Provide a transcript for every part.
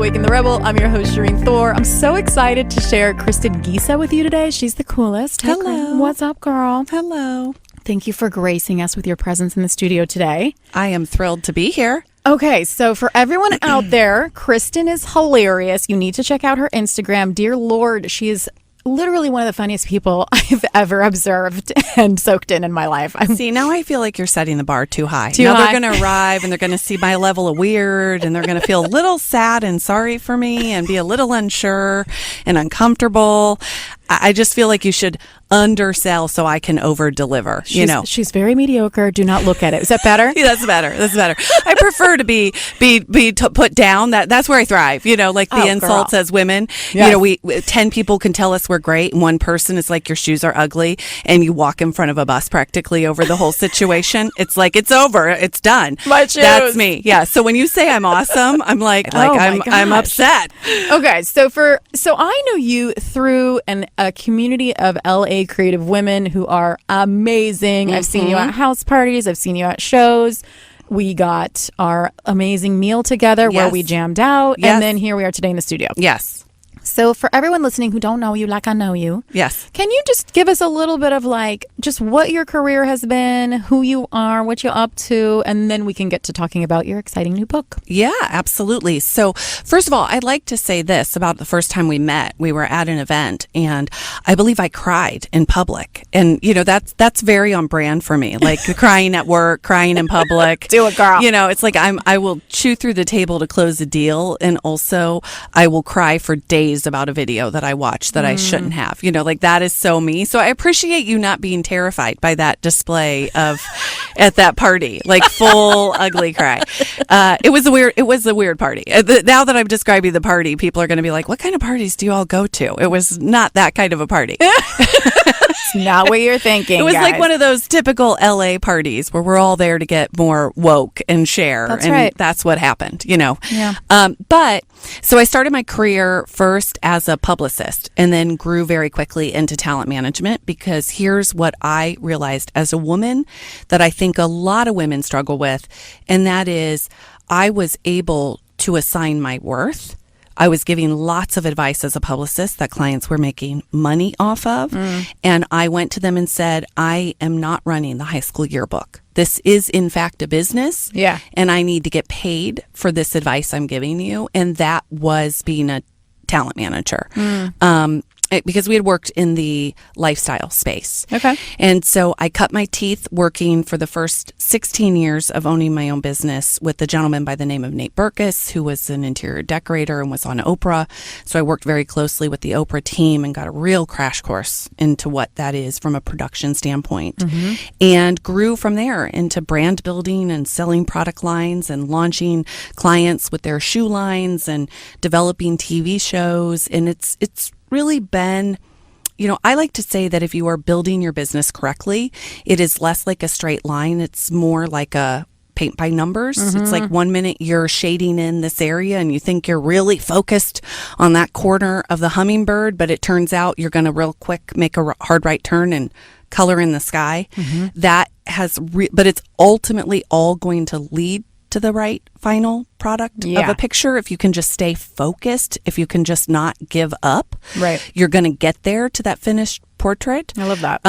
Awaken the Rebel. I'm your host, Shireen Thor. I'm so excited to share Kristin Giese with you today. She's the coolest. Hey, Hello. What's up, girl? Hello. Thank you for gracing us with your presence in the studio today. I am thrilled to be here. Okay, so for everyone out there, Kristin is hilarious. You need to check out her Instagram. Dear Lord, she is literally one of the funniest people I've ever observed and soaked in my life. See, now I feel like you're setting the bar too high. Too now high. They're going to arrive and they're going to see my level of weird and they're going to feel a little sad and sorry for me and be a little unsure and uncomfortable. I just feel like you should undersell so I can over deliver. She's very mediocre. Do not look at it. Is that better? Yeah, that's better. I prefer to be put down. That's where I thrive. Like the insults girl. as women. Yes. We 10 people can tell us we're great, and one person is like, your shoes are ugly, and you walk in front of a bus practically over the whole situation. It's like, it's over. It's done. My shoes. That's me. Yeah. So when you say I'm awesome, I'm like I'm upset. Okay, so I know you through a community of LA creative women who are amazing. I've seen you at house parties. I've seen you at shows. We got our amazing meal together where we jammed out. Yes. And then here we are today in the studio. Yes. So for everyone listening who don't know you like I know you, Yes. can you just give us a little bit of just what your career has been, who you are, what you're up to, and then we can get to talking about your exciting new book. Yeah, absolutely. So first of all, I'd like to say this about the first time we met. We were at an event and I believe I cried in public. And, that's very on brand for me, like crying at work, crying in public. Do it, girl. It's like I will chew through the table to close a deal. And also I will cry for days about a video that I watched that I shouldn't have. That is so me. So I appreciate you not being terrified by that display at that party, like full ugly cry. It was a weird party. Now that I'm describing the party, people are going to be like, what kind of parties do you all go to? It was not that kind of a party. It's not what you're thinking. It was guys. like one of those typical LA parties where we're all there to get more woke and share. That's and right. That's what happened, Yeah. But so I started my career first as a publicist and then grew very quickly into talent management, because here's what I realized as a woman that I think a lot of women struggle with. And that is, I was able to assign my worth. I was giving lots of advice as a publicist that clients were making money off of. And I went to them and said, I am not running the high school yearbook. This is, in fact, a business. Yeah. And I need to get paid for this advice I'm giving you. And that was being a talent manager. Because we had worked in the lifestyle space. Okay. And so I cut my teeth working for the first 16 years of owning my own business with a gentleman by the name of Nate Berkus, who was an interior decorator and was on Oprah. So I worked very closely with the Oprah team and got a real crash course into what that is from a production standpoint, and grew from there into brand building and selling product lines and launching clients with their shoe lines and developing TV shows. And it's really been, I like to say that if you are building your business correctly, it is less like a straight line. It's more like a paint by numbers. It's like 1 minute you're shading in this area and you think you're really focused on that corner of the hummingbird, but it turns out you're going to real quick make a hard right turn and color in the sky. That has, but it's ultimately all going to lead to the right final product of a picture. If you can just stay focused, if you can just not give up, Right. you're going to get there to that finished portrait. I love that.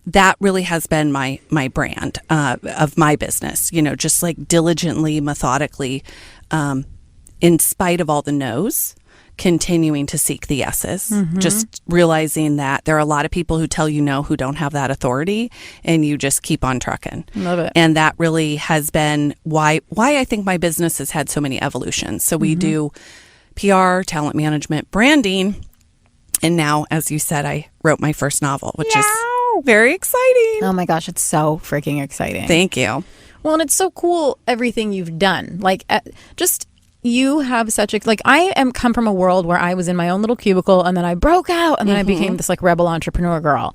That really has been my brand of my business, just like diligently, methodically, in spite of all the no's, continuing to seek the yeses, just realizing that there are a lot of people who tell you no who don't have that authority, and you just keep on trucking. Love it. And that really has been why I think my business has had so many evolutions. So we do PR, talent management, branding, and now, as you said, I wrote my first novel, which is very exciting. Oh my gosh, it's so freaking exciting. Thank you. Well, and it's so cool everything you've done. You have such a, I come from a world where I was in my own little cubicle and then I broke out and then I became this rebel entrepreneur girl.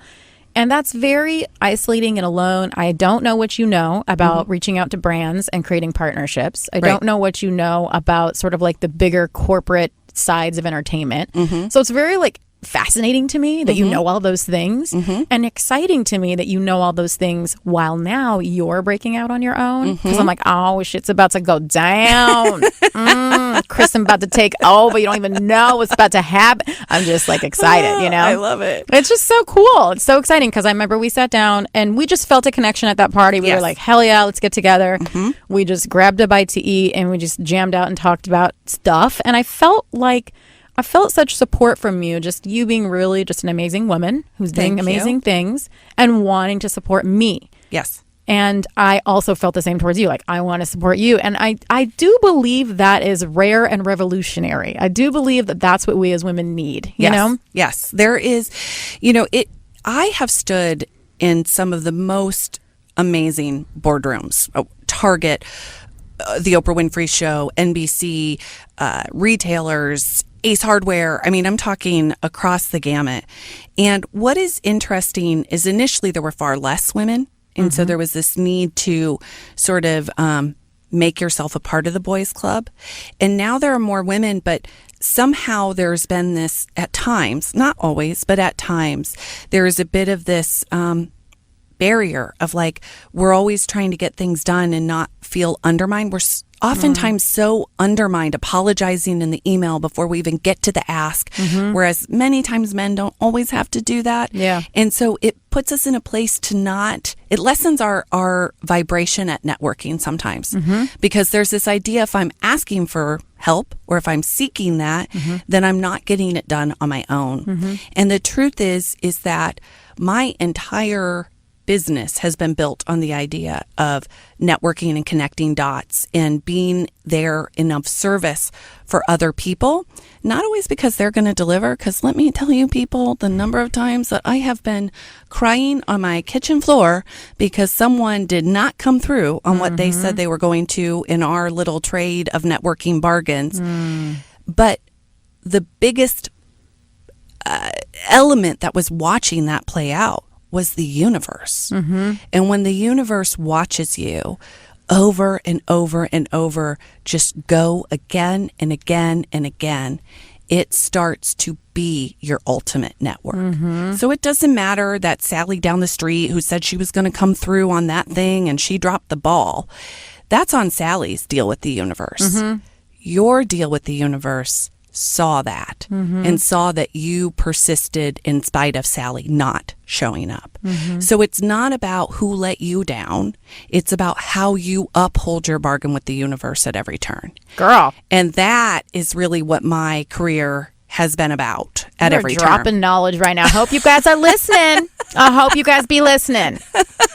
And that's very isolating and alone. I don't know what you know about reaching out to brands and creating partnerships. I don't know what you know about sort of the bigger corporate sides of entertainment. So it's very fascinating to me that you know all those things, and exciting to me that you know all those things while now you're breaking out on your own. Because I'm like, oh, shit's about to go down. Kristin about to take over. You don't even know what's about to happen. I'm just like excited, you know? I love it. It's just so cool. It's so exciting because I remember we sat down and we just felt a connection at that party. We were like, hell yeah, let's get together. We just grabbed a bite to eat and we just jammed out and talked about stuff. And I felt such support from you, just you being really just an amazing woman who's doing amazing things and wanting to support me. Yes. And I also felt the same towards you. Like, I want to support you. And I do believe that is rare and revolutionary. I do believe that that's what we as women need, you know? Yes. There is, I have stood in some of the most amazing boardrooms, Target, the Oprah Winfrey Show, NBC, retailers, Ace Hardware. I mean, I'm talking across the gamut. And what is interesting is initially there were far less women. And so there was this need to sort of make yourself a part of the boys club. And now there are more women, but somehow there's been this at times, not always, but at times, there is a bit of this barrier of like, we're always trying to get things done and not feel undermined. We're oftentimes so undermined, apologizing in the email before we even get to the ask, whereas many times men don't always have to do that. Yeah. And so it puts us in a place to it lessens our vibration at networking sometimes, because there's this idea if I'm asking for help or if I'm seeking that, then I'm not getting it done on my own. And the truth is that my entire business has been built on the idea of networking and connecting dots and being there in of service for other people, not always because they're going to deliver, because let me tell you people, the number of times that I have been crying on my kitchen floor because someone did not come through on what they said they were going to in our little trade of networking bargains. But the biggest element that was watching that play out was the universe. And when the universe watches you over and over and over, just go again and again and again, it starts to be your ultimate network. So it doesn't matter that Sally down the street who said she was going to come through on that thing and she dropped the ball. That's on Sally's deal with the universe. Your deal with the universe saw that and saw that you persisted in spite of Sally not showing up. So it's not about who let you down. It's about how you uphold your bargain with the universe at every turn. Girl. And that is really what my career has been about at every turn. Dropping knowledge right now. Hope you guys are listening. I hope you guys be listening.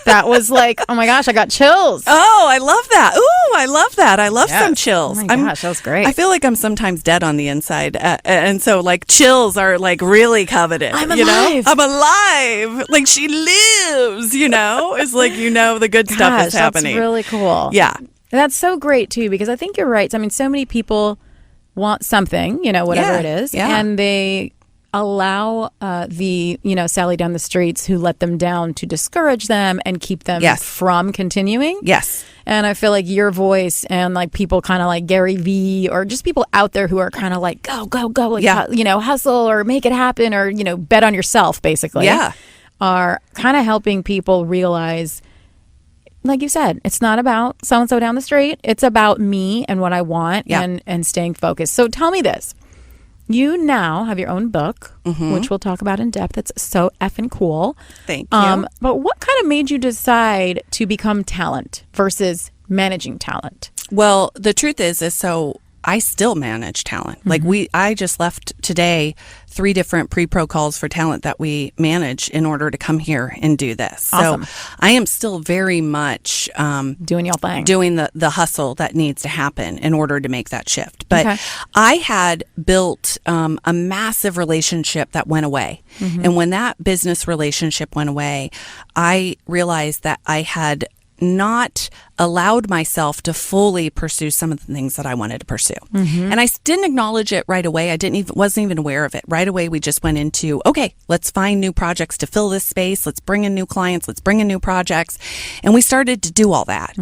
That was like, oh my gosh, I got chills. Oh, I love that. Ooh, I love that. I love some chills. Oh my gosh, that was great. I feel like I'm sometimes dead on the inside. And so like chills are like really coveted. I'm alive. I'm alive. Like she lives, It's like, the good stuff is happening. That's really cool. Yeah. That's so great too, because I think you're right. I mean, so many people want something, whatever it is, and they allow the Sally down the streets who let them down to discourage them and keep them from continuing. Yes. And I feel like your voice and like people kind of like Gary Vee or just people out there who are kind of like go like hustle or make it happen or bet on yourself basically. Yeah. Are kind of helping people realize, like you said, it's not about so-and-so down the street. It's about me and what I want and staying focused. So tell me this. You now have your own book, which we'll talk about in depth. It's so effing cool. Thank you. But what kind of made you decide to become talent versus managing talent? Well, the truth is so I still manage talent. Like I just left today 3 different pre-pro calls for talent that we manage in order to come here and do this. Awesome. So I am still very much doing your thing, doing the hustle that needs to happen in order to make that shift. But I had built a massive relationship that went away. And when that business relationship went away, I realized that I had not allowed myself to fully pursue some of the things that I wanted to pursue. And I didn't acknowledge it right away. I wasn't even aware of it. Right away, we just went into, okay, let's find new projects to fill this space. Let's bring in new clients. Let's bring in new projects. And we started to do all that.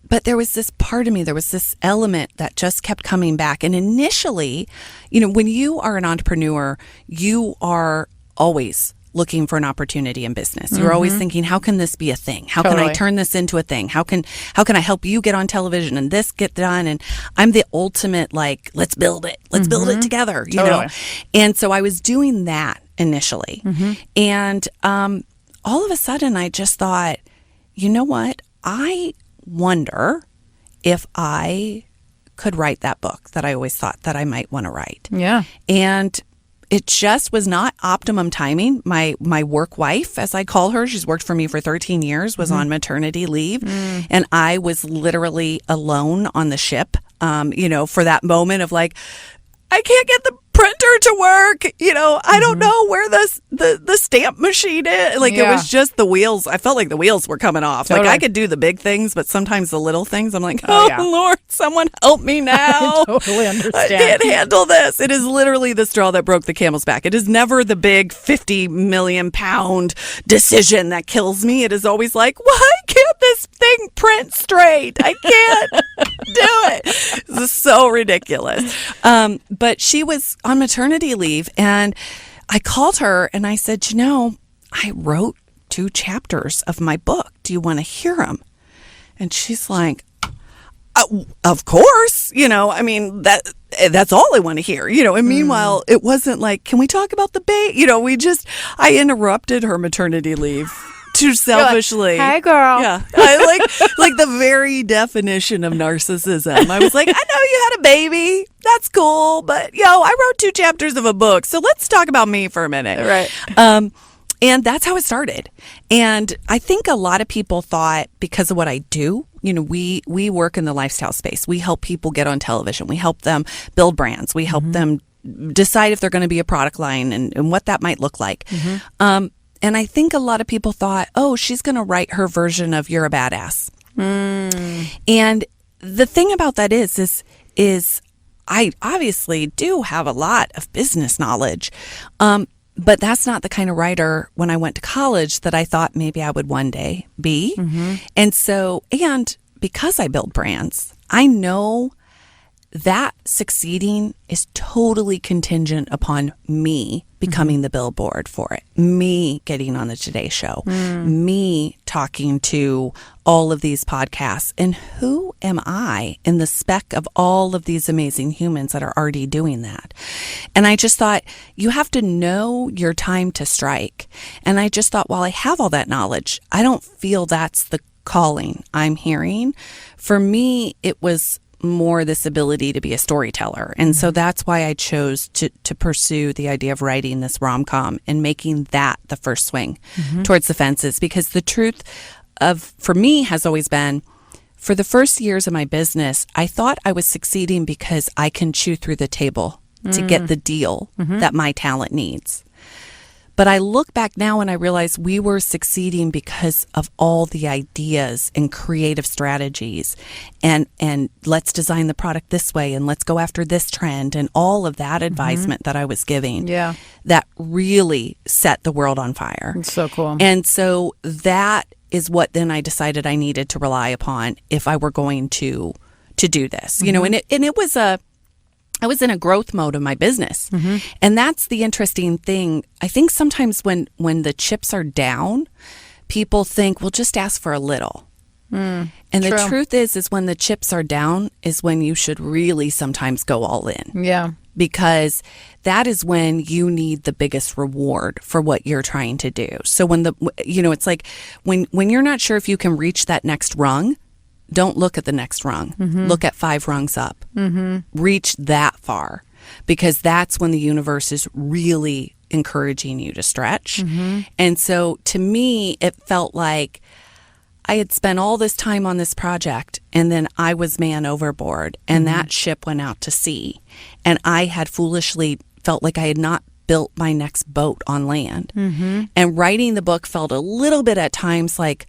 But there was this part of me, there was this element that just kept coming back. And initially, when you are an entrepreneur, you are always looking for an opportunity in business. You're always thinking, how can this be a thing? How can I turn this into a thing? How can I help you get on television and this get done? And I'm the ultimate, like, let's build it. Let's build it together, you know? And so I was doing that initially. And all of a sudden I just thought, you know what? I wonder if I could write that book that I always thought that I might want to write. Yeah. And it just was not optimum timing. My work wife, as I call her, she's worked for me for 13 years, was on maternity leave. And I was literally alone on the ship, for that moment of like, I can't get the printer to work. I don't know where the stamp machine is. Like, it was just the wheels. I felt like the wheels were coming off. Like, I could do the big things, but sometimes the little things, I'm like, Lord, someone help me now. I totally understand. I can't handle this. It is literally the straw that broke the camel's back. It is never the big 50 million pound decision that kills me. It is always like, why can't this thing print straight? I can't do it. This is so ridiculous. But she was on maternity leave, and I called her and I said, I wrote 2 chapters of my book. Do you want to hear them? And she's like, of course, that's all I want to hear, and meanwhile, it wasn't like, can we talk about the baby? I interrupted her maternity leave too selfishly. Like, hey, girl. Yeah. I like the very definition of narcissism. I was like, I know you had a baby. That's cool. But, I wrote 2 chapters of a book. So let's talk about me for a minute. Right. And that's how it started. And I think a lot of people thought, because of what I do, we work in the lifestyle space. We help people get on television. We help them build brands. We help them decide if they're going to be a product line and what that might look like. And I think a lot of people thought, oh, she's going to write her version of You're a Badass. And the thing about that is I obviously do have a lot of business knowledge. But that's not the kind of writer when I went to college that I thought maybe I would one day be. And because I build brands, I know that succeeding is totally contingent upon me becoming the billboard for it, me getting on the Today Show, me talking to all of these podcasts. And who am I in the speck of all of these amazing humans that are already doing that? And I just thought, you have to know your time to strike. And I just thought, while I have all that knowledge, I don't feel that's the calling I'm hearing. For me, it was more this ability to be a storyteller. And so that's why I chose to pursue the idea of writing this rom-com and making that the first swing towards the fences. Because the truth for me has always been, for the first years of my business, I thought I was succeeding because I can chew through the table to get the deal that my talent needs. But I look back now and I realize we were succeeding because of all the ideas and creative strategies and let's design the product this way and let's go after this trend and all of that advisement that I was giving that really set the world on fire. It's so cool. And so that is what then I decided I needed to rely upon if I were going to do this. I was in a growth mode of my business. And that's the interesting thing. I think sometimes when the chips are down, people think, well, just ask for a little. And the truth is when the chips are down is when you should really sometimes go all in. Yeah. Because that is when you need the biggest reward for what you're trying to do. So when it's like when you're not sure if you can reach that next rung, don't look at the next rung. Look at 5 rungs up. Reach that far, because that's when the universe is really encouraging you to stretch. And so to me, it felt like I had spent all this time on this project and then I was man overboard and that ship went out to sea. And I had foolishly felt like I had not built my next boat on land. And writing the book felt a little bit at times like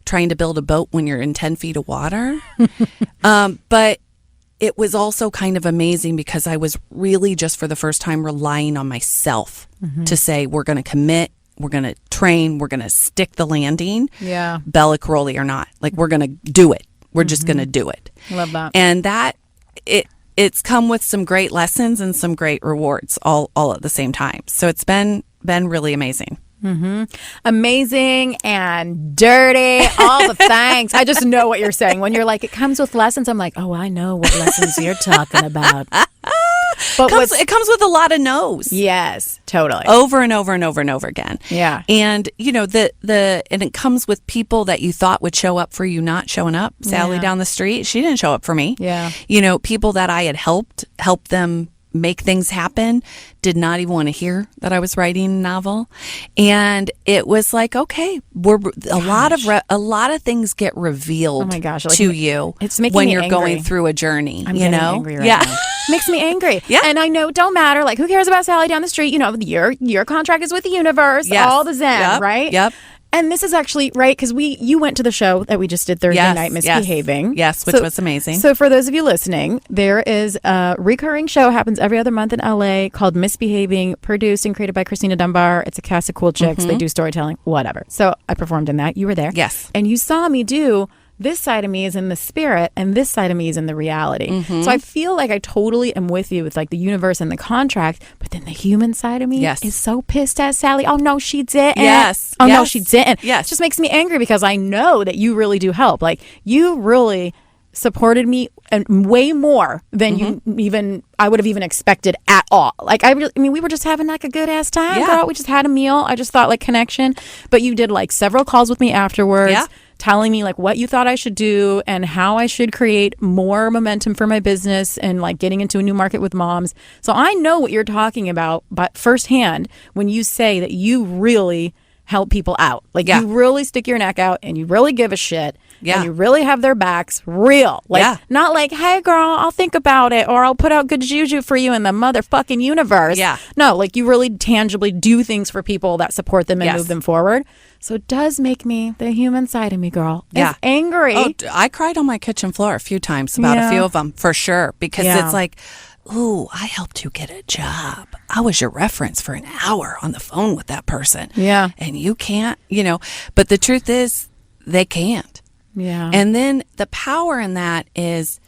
trying to build a boat when you're in 10 feet of water. But it was also kind of amazing because I was really just for the first time relying on myself to say, we're going to commit, we're going to train, we're going to stick the landing, Bella Caroli or not. Like, we're going to do it. We're just going to do it. Love that. And it's come with some great lessons and some great rewards all at the same time. So it's been really amazing. Amazing and dirty, all the things. I just know what you're saying. When you're like, it comes with lessons, I'm like, oh, I know what lessons you're talking about. But it comes with a lot of no's. Yes, totally. Over and over and over and over again. Yeah. And and it comes with people that you thought would show up for you not showing up. Sally down the street, she didn't show up for me. Yeah. People that I had helped them make things happen did not even want to hear that I was writing a novel. And it was like, okay, a lot of things get revealed oh my gosh, to you it's making when me you're angry. going through a journey. I'm getting angry right now. Makes me angry. Yeah. And I know it don't matter. Like, who cares about Sally down the street? Your contract is with the universe. Yes. All the zen, right? Yep. And this is actually right because you went to the show that we just did Thursday night, Misbehaving. Yes, which was amazing. So for those of you listening, there is a recurring show happens every other month in LA called Misbehaving, produced and created by Christina Dunbar. It's a cast of cool chicks. They do storytelling, whatever. So I performed in that. You were there. Yes. And you saw me do. This side of me is in the spirit and this side of me is in the reality. So I feel like I totally am with you with like the universe and the contract, but then the human side of me is so pissed at Sally. Oh no, she didn't. Yes. Oh no, she didn't. Yes. It just makes me angry because I know that you really do help. Like you really supported me and way more than I would have even expected at all. Like I mean, we were just having like a good ass time, girl. We just had a meal. I just thought like connection, but you did like several calls with me afterwards. Yeah. Telling me like what you thought I should do and how I should create more momentum for my business and like getting into a new market with moms. So I know what you're talking about, but firsthand when you say that you really help people out. Like you really stick your neck out and you really give a shit. Yeah. And you really have their backs real. Like not like, hey girl, I'll think about it or I'll put out good juju for you in the motherfucking universe. Yeah. No, like you really tangibly do things for people that support them and move them forward. So it does make me, the human side of me, girl, is angry. Oh, I cried on my kitchen floor a few times about a few of them, for sure. Because it's like, ooh, I helped you get a job. I was your reference for an hour on the phone with that person. Yeah. And you can't, But the truth is, they can't. Yeah. And then the power in that is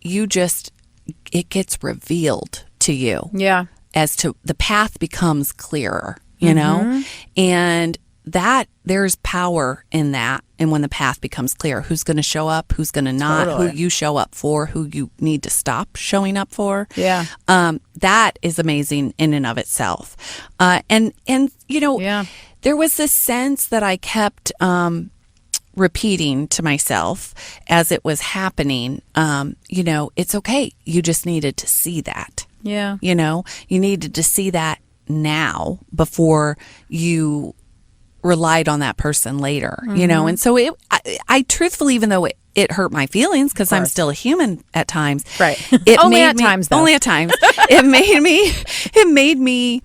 it gets revealed to you. Yeah. As to the path becomes clearer, and that there's power in that. And when the path becomes clear, who's going to show up, who's going to not, who you show up for, who you need to stop showing up for. Yeah. That is amazing in and of itself. And there was this sense that I kept repeating to myself as it was happening, it's okay. You just needed to see that. Yeah. You needed to see that now before you relied on that person later, and so I truthfully, even though it hurt my feelings because I'm still a human at times, right? It only at times, though. Only at times. it made me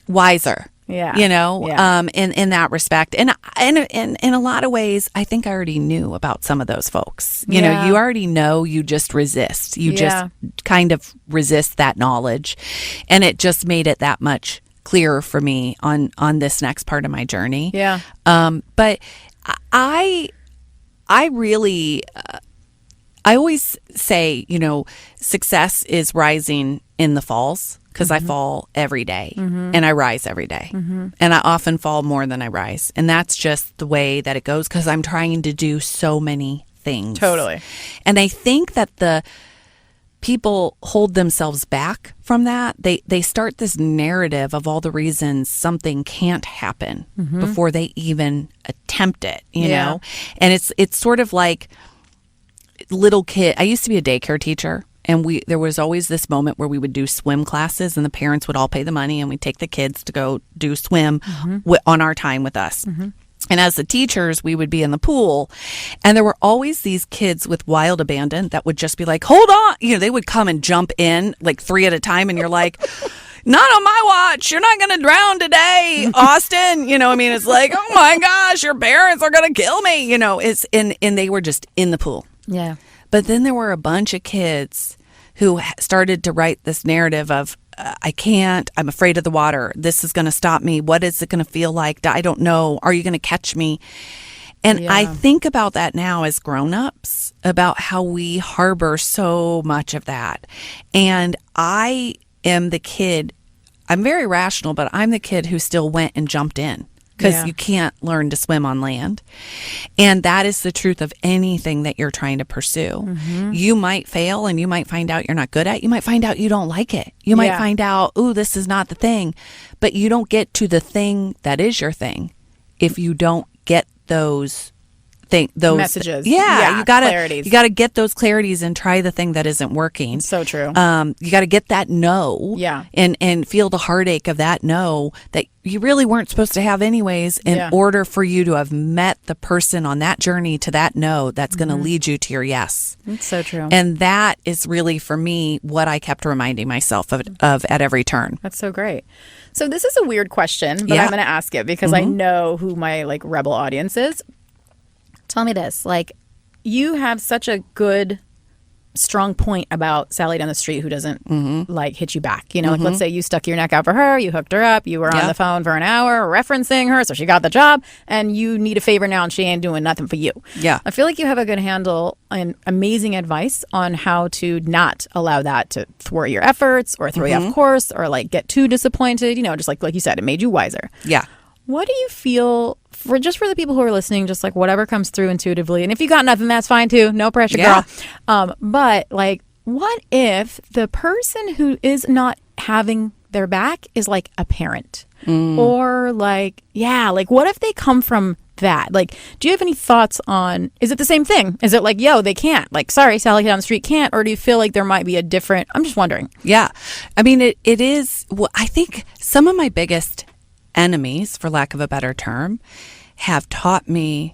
wiser. Yeah. In that respect. And in a lot of ways, I think I already knew about some of those folks. You already know, you just resist. You just kind of resist that knowledge. And it just made it that much clearer for me on this next part of my journey. Yeah. But I really, I always say, success is rising in the falls. Because I fall every day and I rise every day. And I often fall more than I rise. And that's just the way that it goes because I'm trying to do so many things. Totally. And I think that the people hold themselves back from that. They start this narrative of all the reasons something can't happen before they even attempt it, you know? And it's sort of like little kid. I used to be a daycare teacher. And there was always this moment where we would do swim classes and the parents would all pay the money and we'd take the kids to go do swim on our time with us. And as the teachers, we would be in the pool and there were always these kids with wild abandon that would just be like, hold on. They would come and jump in like 3 at a time and you're like, not on my watch. You're not going to drown today, Austin. It's like, oh my gosh, your parents are going to kill me. And they were just in the pool. Yeah. But then there were a bunch of kids who started to write this narrative of, I can't, I'm afraid of the water. This is going to stop me. What is it going to feel like? I don't know. Are you going to catch me? And Yeah. I think about that now as grown-ups, about how we harbor so much of that. And I am the kid, I'm very rational, but I'm the kid who still went and jumped in because you can't learn to swim on land. And that is the truth of anything that you're trying to pursue. You might fail and you might find out you're not good at it. You might find out you don't like it. You might find out, ooh, this is not the thing. But you don't get to the thing that is your thing if you don't get those messages. You gotta clarities. You gotta get those clarities and try the thing that isn't working. So true. You gotta get that no. Yeah. And feel the heartache of that no that you really weren't supposed to have anyways in order for you to have met the person on that journey to that no that's gonna lead you to your yes. It's so true. And that is really, for me, what I kept reminding myself of at every turn. That's so great. So this is a weird question, but I'm going to ask it because I know who my rebel audience is. Tell me this, you have such a good, strong point about Sally down the street who doesn't hit you back. Let's say you stuck your neck out for her, you hooked her up, you were on the phone for an hour referencing her, so she got the job, and you need a favor now and she ain't doing nothing for you. Yeah. I feel like you have a good handle and amazing advice on how to not allow that to thwart your efforts or throw you off course or get too disappointed. Just like you said, it made you wiser. Yeah. What do you feel for the people who are listening, just whatever comes through intuitively? And if you got nothing, that's fine too. No pressure, girl. But what if the person who is not having their back is a parent? Or what if they come from that? Do you have any thoughts on, is it the same thing? Is it they can't? Sorry, Sally down the street can't? Or do you feel there might be a different, I'm just wondering. Yeah. I mean, it is, I think some of my biggest enemies, for lack of a better term, have taught me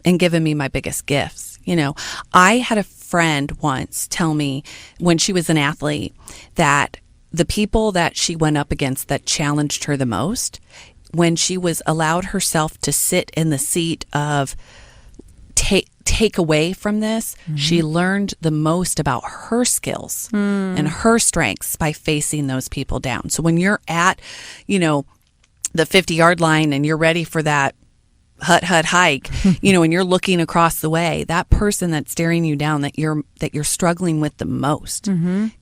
and given me my biggest gifts. I had a friend once tell me when she was an athlete that the people that she went up against that challenged her the most, when she was allowed herself to sit in the seat of take away from this, she learned the most about her skills and her strengths by facing those people down. So when you're at, the 50-yard line and you're ready for that hut hike, and you're looking across the way, that person that's staring you down that you're struggling with the most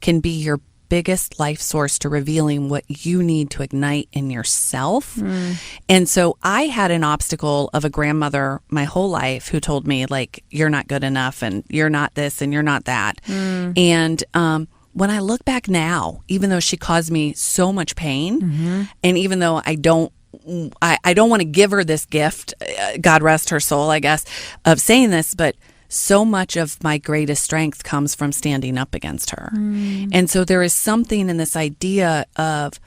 can be your biggest life source to revealing what you need to ignite in yourself. And so I had an obstacle of a grandmother my whole life who told me you're not good enough and you're not this and you're not that. And when I look back now, even though she caused me so much pain, and even though I don't want to give her this gift, God rest her soul, I guess, of saying this, but so much of my greatest strength comes from standing up against her. And so there is something in this idea of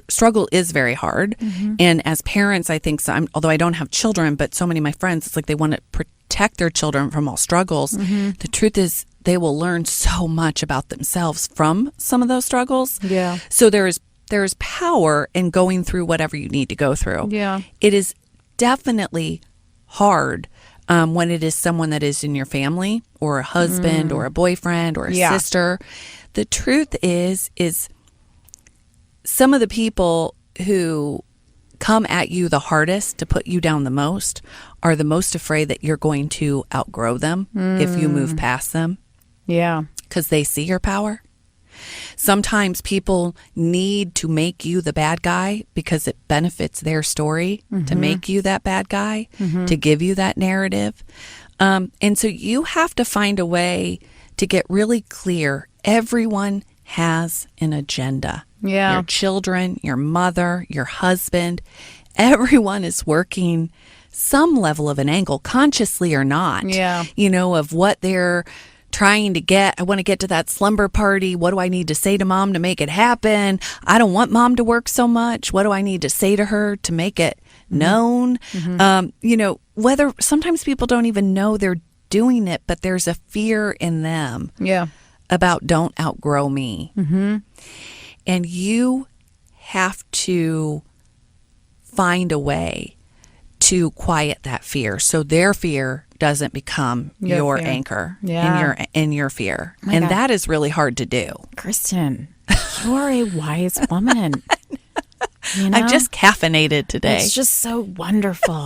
struggle is very hard. And as parents, I think, although I don't have children, but so many of my friends, it's they want to protect their children from all struggles. The truth is they will learn so much about themselves from some of those struggles. Yeah. So there is power in going through whatever you need to go through. Yeah. It is definitely hard when it is someone that is in your family or a husband or a boyfriend or a sister. The truth is some of the people who come at you the hardest to put you down the most are the most afraid that you're going to outgrow them if you move past them. Yeah. Because they see your power. Sometimes people need to make you the bad guy because it benefits their story to make you that bad guy, to give you that narrative. And so you have to find a way to get really clear. Everyone has an agenda. Yeah. Your children, your mother, your husband, everyone is working some level of an angle, consciously or not, of what they're trying to get. I want to get to that slumber party. What do I need to say to mom to make it happen? I don't want mom to work so much. What do I need to say to her to make it known? Whether sometimes people don't even know they're doing it, but there's a fear in them about don't outgrow me. And you have to find a way to quiet that fear so their fear doesn't become your anchor in your fear. And God, that is really hard to do. Kristin, you're a wise woman. I'm just caffeinated today. It's just so wonderful.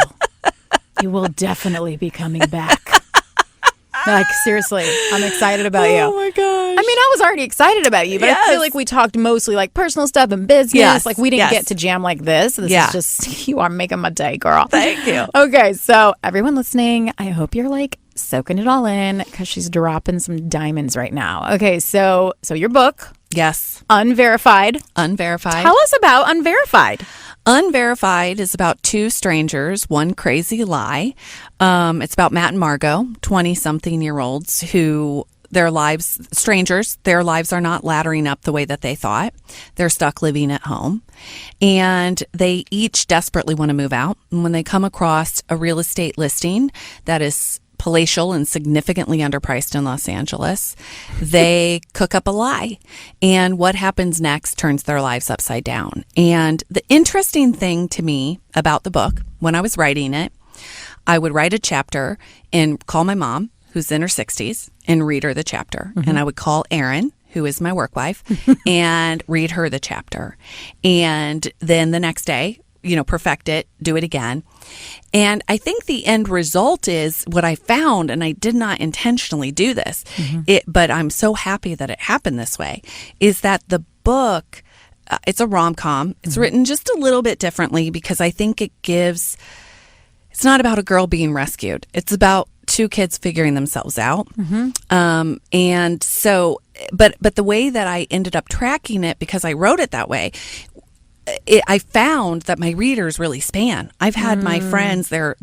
You will definitely be coming back. Like, seriously, I'm excited about you. Oh, my gosh. I mean, I was already excited about you, but I feel like we talked mostly like personal stuff and business. Yes. Like, we didn't get to jam like this. This is just, you are making my day, girl. Thank you. Okay, so everyone listening, I hope you're like soaking it all in because she's dropping some diamonds right now. Okay, so your book. Yes. unVerfied. unVerfied. Tell us about unVerfied. unVerfied is about two strangers, one crazy lie. It's about Matt and Margot, 20-something-year-olds who their lives are not laddering up the way that they thought. They're stuck living at home. And they each desperately want to move out. And when they come across a real estate listing that is palatial and significantly underpriced in Los Angeles, they cook up a lie. And what happens next turns their lives upside down. And the interesting thing to me about the book, when I was writing it, I would write a chapter and call my mom, who's in her 60s, and read her the chapter. And I would call Erin, who is my work wife, and read her the chapter. And then the next day, perfect it, do it again. And I think the end result is what I found, and I did not intentionally do this, but I'm so happy that it happened this way, is that the book, it's a rom-com. It's written just a little bit differently because I think it's not about a girl being rescued. It's about two kids figuring themselves out. And so, but the way that I ended up tracking it, because I wrote it that way, I found that my readers really span. I've had my friends, their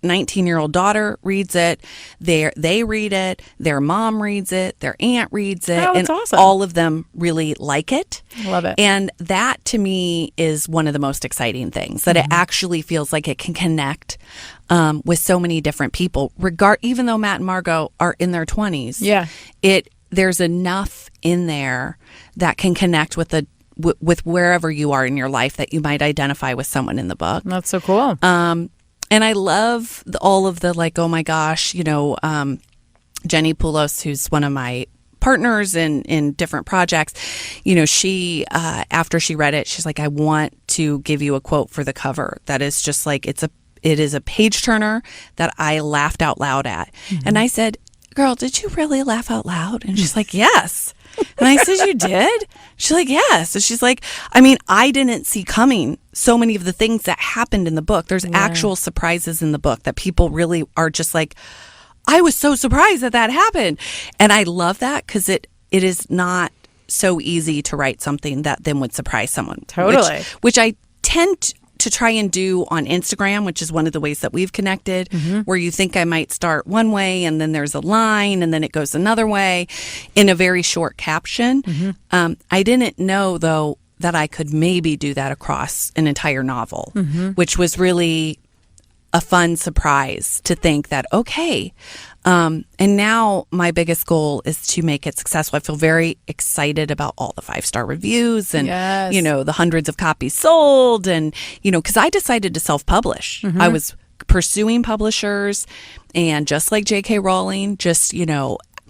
19-year-old daughter reads it, they read it, their mom reads it, their aunt reads it, and awesome. All of them really like it. Love it. And that to me is one of the most exciting things, that it actually feels like it can connect with so many different people. Even though Matt and Margot are in their 20s, there's enough in there that can connect with with wherever you are in your life that you might identify with someone in the book. That's so cool. And I love all of the like, oh my gosh, Jenny Poulos, who's one of my partners in different projects, she, after she read it, she's like, I want to give you a quote for the cover. That is just like, it is a page turner that I laughed out loud at. And I said, girl, did you really laugh out loud? And she's like, yes. And I said, you did? She's like, yes. So she's like, I mean, I didn't see coming so many of the things that happened in the book. There's actual surprises in the book that people really are just like, I was so surprised that happened. And I love that because it is not so easy to write something that then would surprise someone. Totally. Which I tend to try and do on Instagram, which is one of the ways that we've connected, where you think I might start one way and then there's a line and then it goes another way in a very short caption. I didn't know, though, that I could maybe do that across an entire novel, which was really a fun surprise to think that, okay. And now my biggest goal is to make it successful. I feel very excited about all the 5-star reviews and, the hundreds of copies sold. And, because I decided to self-publish. I was pursuing publishers, and just like J.K. Rowling, just,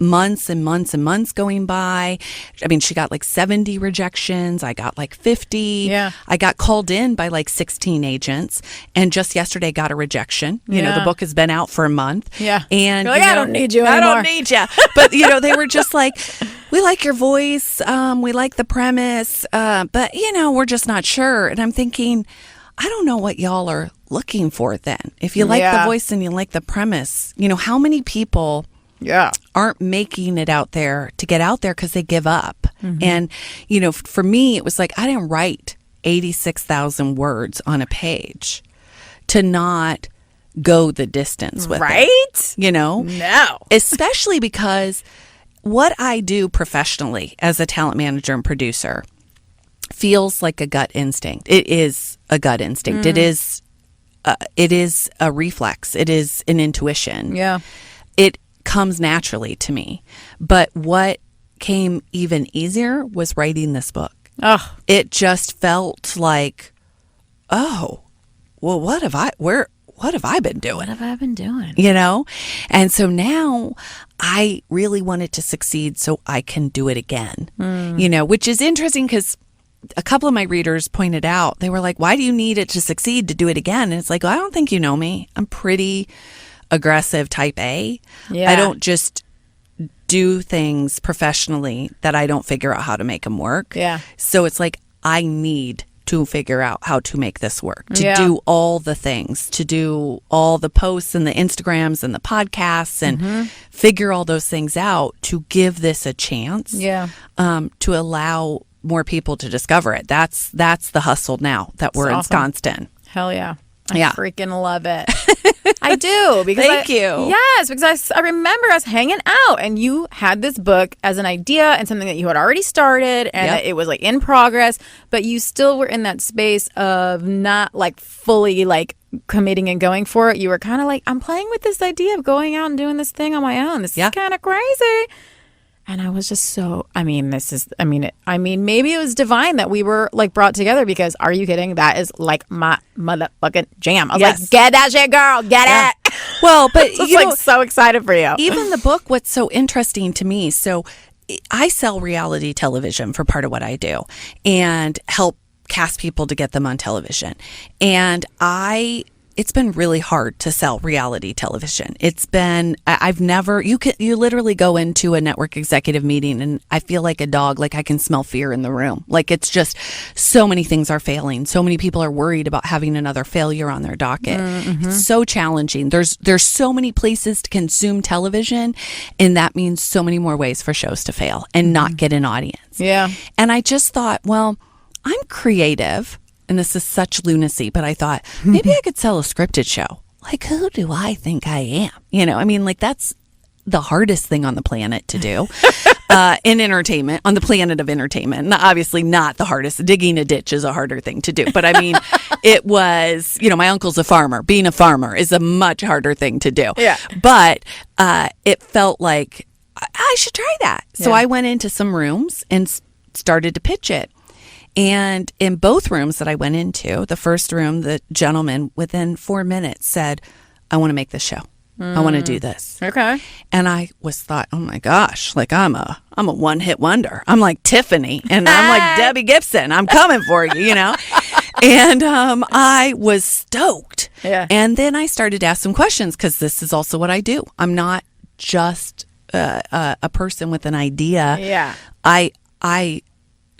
months and months and months going by. I mean, she got like 70 rejections. I got like 50. Yeah. I got called in by like 16 agents, and just yesterday got a rejection. The book has been out for a month. Yeah. And you're like, I don't need you anymore. I don't need you. But, they were just like, we like your voice. We like the premise. But, we're just not sure. And I'm thinking, I don't know what y'all are looking for then. If you like the voice and you like the premise, how many people aren't making it out there to get out there because they give up. And, for me, it was like, I didn't write 86,000 words on a page to not go the distance with it. No. Especially because what I do professionally as a talent manager and producer feels like a gut instinct. It is a gut instinct. It is a reflex. It is an intuition. Yeah. It comes naturally to me. But what came even easier was writing this book. Oh. It just felt like, oh, well, what have I been doing? What have I been doing? And so now I really want it to succeed so I can do it again, which is interesting because a couple of my readers pointed out, they were like, why do you need it to succeed to do it again? And it's like, well, I don't think you know me. I'm pretty aggressive type A. Yeah. I don't just do things professionally that I don't figure out how to make them work. Yeah. So it's like, I need to figure out how to make this work, to do all the things, to do all the posts and the Instagrams and the podcasts and figure all those things out to give this a chance. Yeah. To allow more people to discover it. That's the hustle now that we're ensconced in. Hell yeah. I Yeah. freaking love it. I do. Because Thank you. Yes, because I remember us hanging out and you had this book as an idea and something that you had already started and Yep. it was like in progress, but you still were in that space of not like fully like committing and going for it. You were kind of like, I'm playing with this idea of going out and doing this thing on my own. This is kind of crazy. And I was just so, maybe it was divine that we were like brought together because are you kidding? That is like my motherfucking jam. I was like, get that shit, girl. Get it. Well, but I was like so excited for you. Even the book, what's so interesting to me, so I sell reality television for part of what I do and help cast people to get them on television. And it's been really hard to sell reality television. You literally go into a network executive meeting and I feel like a dog, like I can smell fear in the room. Like it's just so many things are failing. So many people are worried about having another failure on their docket. It's so challenging. There's so many places to consume television and that means so many more ways for shows to fail and not get an audience. Yeah. And I just thought, well, I'm creative. And this is such lunacy, but I thought maybe I could sell a scripted show. Like, who do I think I am? Like that's the hardest thing on the planet to do in entertainment, on the planet of entertainment. And obviously not the hardest. Digging a ditch is a harder thing to do. But I mean, it was, my uncle's a farmer. Being a farmer is a much harder thing to do. Yeah. But it felt like I should try that. So I went into some rooms and started to pitch it. And in both rooms that I went into, the first room, the gentleman within 4 minutes said, I want to make this show. I want to do this. Okay. And I thought, oh my gosh, like I'm a one-hit wonder. I'm like Tiffany and I'm like Debbie Gibson. I'm coming for you, And I was stoked. Yeah. And then I started to ask some questions because this is also what I do. I'm not just a person with an idea. Yeah. I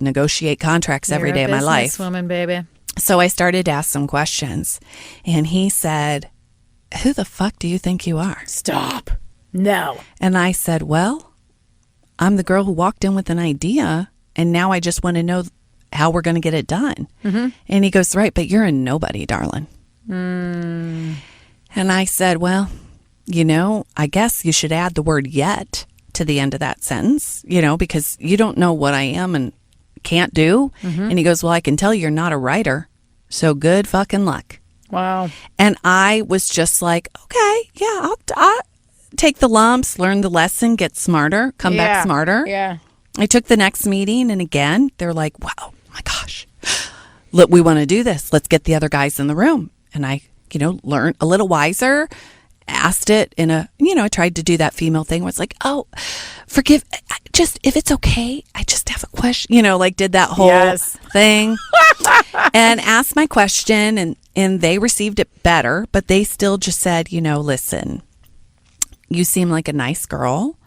negotiate contracts every day of my life. Woman, baby. So I started to ask some questions and he said, who the fuck do you think you are? Stop. No. And I said, well, I'm the girl who walked in with an idea and now I just want to know how we're going to get it done. And he goes, right, but you're a nobody, darling. And I said, well, I guess you should add the word yet to the end of that sentence, because you don't know what I am and can't do. And he goes, well, I can tell you're not a writer. So good fucking luck. Wow. And I was just like, okay, yeah, I'll take the lumps, learn the lesson, get smarter, come back smarter. Yeah. I took the next meeting and again, they're like, wow, my gosh, look, we want to do this. Let's get the other guys in the room. And I, learned a little wiser, asked it in I tried to do that female thing where it's like, oh, forgive, just if it's okay, I just have a question, did that whole thing and asked my question and they received it better, but they still just said, listen, you seem like a nice girl,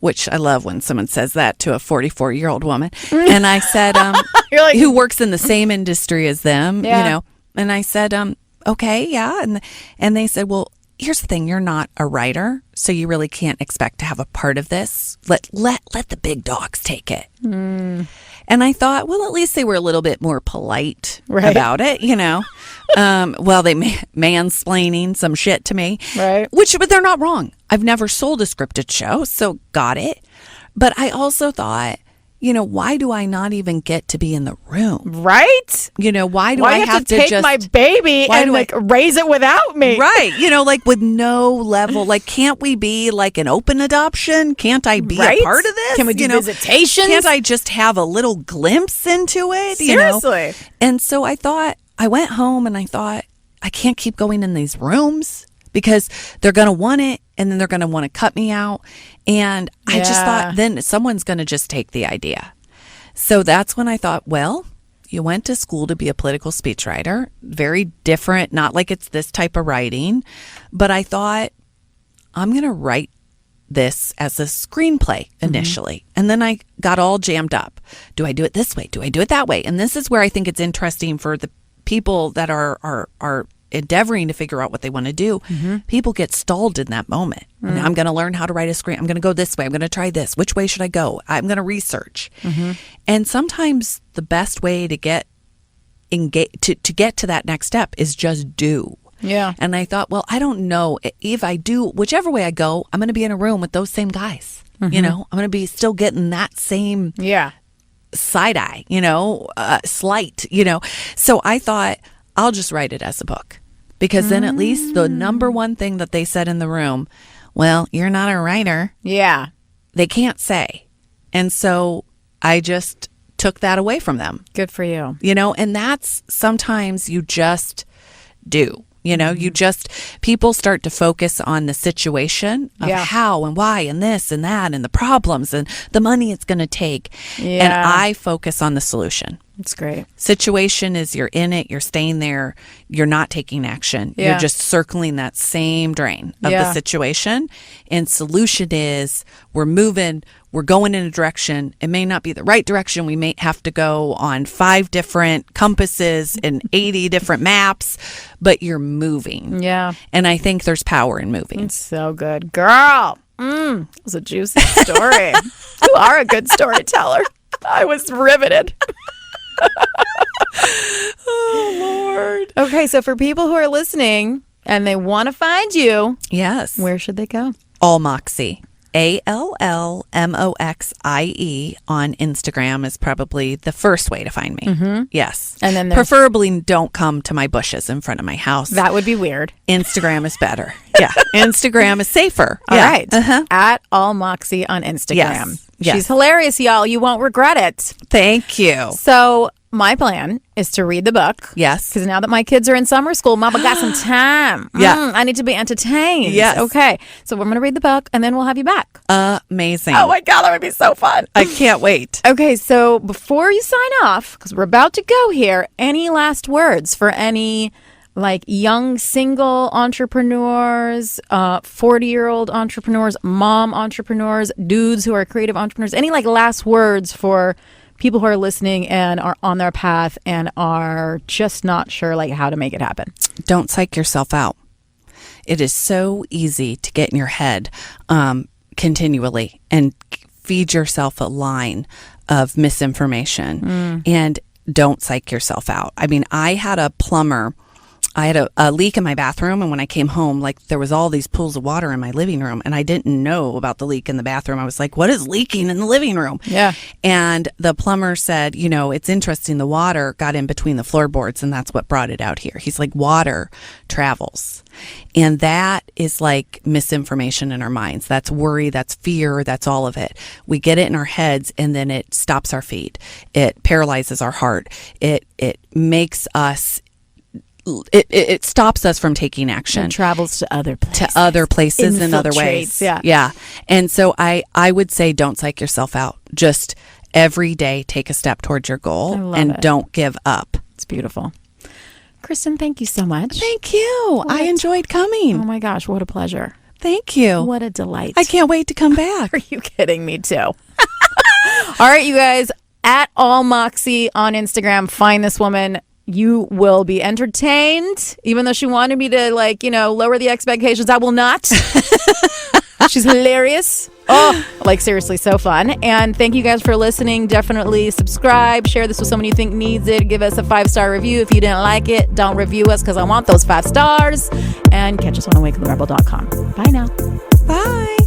which I love when someone says that to a 44-year-old woman. And I said, like, who works in the same industry as them, and I said, okay, yeah. And they said, well, here's the thing, you're not a writer, so you really can't expect to have a part of this. Let the big dogs take it. And I thought, well, at least they were a little bit more polite about it, well, they mansplaining some shit to me, but they're not wrong. I've never sold a scripted show, so got it. But I also thought, why do I not even get to be in the room? Right? Why do I have to take just my baby and raise it without me? Right. Like with no level, like, can't we be like an open adoption? Can't I be a part of this? Can we do visitations? Can't I just have a little glimpse into it? Seriously. And so I went home and I thought, I can't keep going in these rooms because they're going to want it and then they're going to want to cut me out. And I just thought then someone's going to just take the idea. So that's when I thought, well, you went to school to be a political speechwriter. Very different, not like it's this type of writing. But I thought, I'm going to write this as a screenplay initially. And then I got all jammed up. Do I do it this way? Do I do it that way? And this is where I think it's interesting for the people that are endeavoring to figure out what they want to do. People get stalled in that moment. Now I'm going to learn how to write a screen. I'm going to go this way. I'm going to try this. Which way should I go? I'm going to research. And sometimes the best way to get to get to that next step is just do. Yeah. And I thought, well, I don't know if I do, whichever way I go, I'm going to be in a room with those same guys. You know, I'm going to be still getting that same side eye, slight, So I thought I'll just write it as a book, because then at least the number one thing that they said in the room, well, you're not a writer. Yeah. They can't say. And so I just took that away from them. Good for you. And that's sometimes you just do. You just, people start to focus on the situation of how and why and this and that and the problems and the money it's going to take. Yeah. And I focus on the solution. That's great. Situation is you're in it, you're staying there, you're not taking action. Yeah. You're just circling that same drain of the situation. And solution is we're moving, we're going in a direction. It may not be the right direction. We may have to go on 5 different compasses and 80 different maps, but you're moving. Yeah. And I think there's power in moving. It's so good. Girl. It was a juicy story. You are a good storyteller. I was riveted. Oh, Lord. Okay, so for people who are listening and they want to find you, Yes. where should they go? Allmoxie. ALLMOXIE on Instagram is probably the first way to find me. Yes. And then preferably don't come to my bushes in front of my house. That would be weird. Instagram is better. Yeah. Instagram is safer. All yeah. right. At allmoxie on Instagram. Yes. Yes. She's hilarious, y'all. You won't regret it. Thank you. So my plan is to read the book. Yes. Because now that my kids are in summer school, Mama got some time. Yeah. I need to be entertained. Yes. Okay. So we're going to read the book and then we'll have you back. Amazing. Oh my God, that would be so fun. I can't wait. Okay. So before you sign off, because we're about to go here, any last words for any young single entrepreneurs, 40-year-old entrepreneurs, mom entrepreneurs, dudes who are creative entrepreneurs, any last words for people who are listening and are on their path and are just not sure how to make it happen? Don't psych yourself out. It is so easy to get in your head continually and feed yourself a line of misinformation. And don't psych yourself out. I mean, I had a plumber. I had a leak in my bathroom, and when I came home, there was all these pools of water in my living room, and I didn't know about the leak in the bathroom. I was like, what is leaking in the living room? Yeah. And the plumber said, it's interesting. The water got in between the floorboards, and that's what brought it out here. He's like, water travels. And that is misinformation in our minds. That's worry, that's fear, that's all of it. We get it in our heads, and then it stops our feet. It paralyzes our heart. It makes us... It stops us from taking action. It travels to other places in other ways. Yeah. And so I would say don't psych yourself out. Just every day take a step towards your goal and don't give up. It's beautiful. Kristin, thank you so much. Thank you. I enjoyed coming. Oh my gosh, what a pleasure. Thank you. What a delight. I can't wait to come back. Are you kidding me too? All right, you guys, at allmoxie on Instagram, find this woman. You will be entertained, even though she wanted me to lower the expectations. I will not. She's hilarious. Oh, seriously, so fun. And thank you guys for listening. Definitely subscribe, share this with someone you think needs it. Give us a 5-star review. If you didn't like it, don't review us because I want those 5 stars. And catch us on awakentherebel.com. Bye now. Bye.